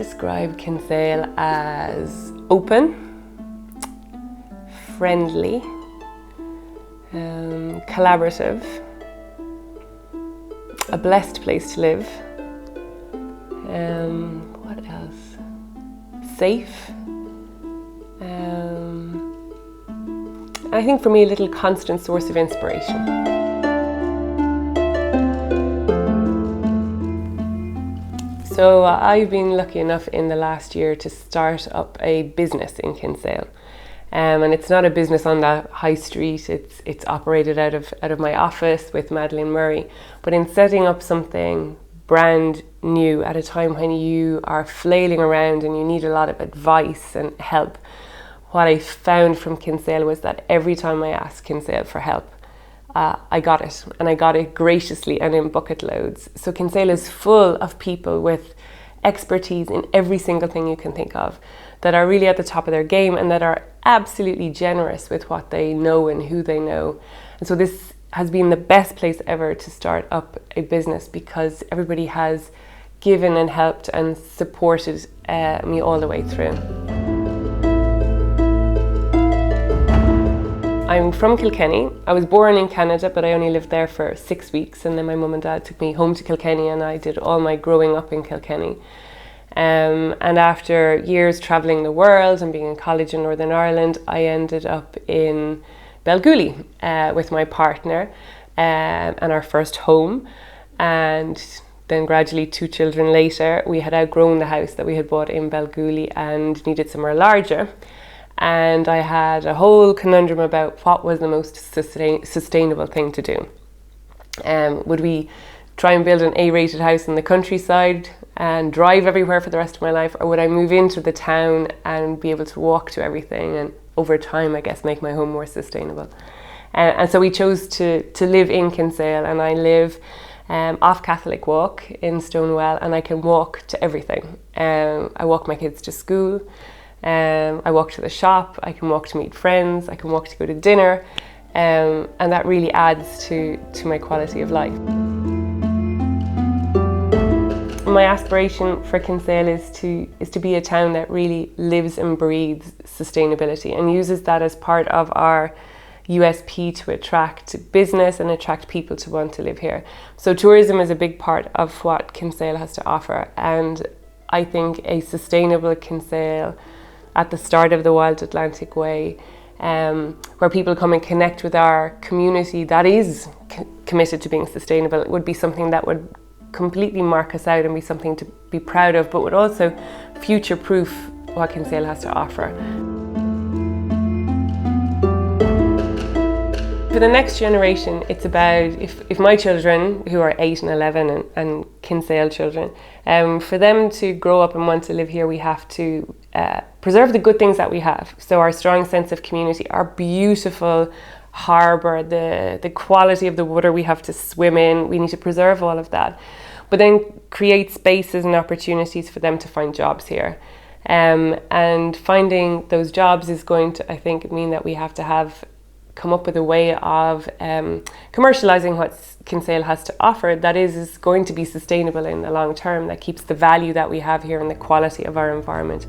describe Kinsale as open, friendly, collaborative, a blessed place to live. What else? Safe. I think for me, a little constant source of inspiration. So I've been lucky enough in the last year to start up a business in Kinsale. And it's not a business on the high street, it's operated out of my office with Madeleine Murray. But in setting up something brand new at a time when you are flailing around and you need a lot of advice and help, what I found from Kinsale was that every time I asked Kinsale for help, I got it, and I got it graciously and in bucket loads. So Kinsale is full of people with expertise in every single thing you can think of, that are really at the top of their game and that are absolutely generous with what they know and who they know. And so this has been the best place ever to start up a business, because everybody has given and helped and supported me all the way through. I'm from Kilkenny. I was born in Canada, but I only lived there for 6 weeks, and then my mum and dad took me home to Kilkenny and I did all my growing up in Kilkenny. And after years travelling the world and being in college in Northern Ireland, I ended up in Belgooly with my partner and our first home. And then gradually 2 children later, we had outgrown the house that we had bought in Belgooly and needed somewhere larger. And I had a whole conundrum about what was the most sustainable thing to do. Would we try and build an A-rated house in the countryside and drive everywhere for the rest of my life, or would I move into the town and be able to walk to everything and over time, I guess, make my home more sustainable? And so we chose to live in Kinsale, and I live off Catholic Walk in Stonewell, and I can walk to everything. I walk my kids to school, I walk to the shop, I can walk to meet friends, I can walk to go to dinner, and that really adds to my quality of life. My aspiration for Kinsale is to be a town that really lives and breathes sustainability and uses that as part of our USP to attract business and attract people to want to live here. So tourism is a big part of what Kinsale has to offer, and I think a sustainable Kinsale at the start of the Wild Atlantic Way, where people come and connect with our community that is committed to being sustainable, it would be something that would completely mark us out and be something to be proud of, but would also future-proof what Kinsale has to offer. For the next generation, it's about, if my children, who are 8 and 11 and Kinsale children, for them to grow up and want to live here, we have to preserve the good things that we have. So our strong sense of community, our beautiful harbour, the quality of the water we have to swim in, we need to preserve all of that. But then create spaces and opportunities for them to find jobs here. And finding those jobs is going to, I think, mean that we have to come up with a way of commercialising what Kinsale has to offer that is going to be sustainable in the long term, that keeps the value that we have here and the quality of our environment.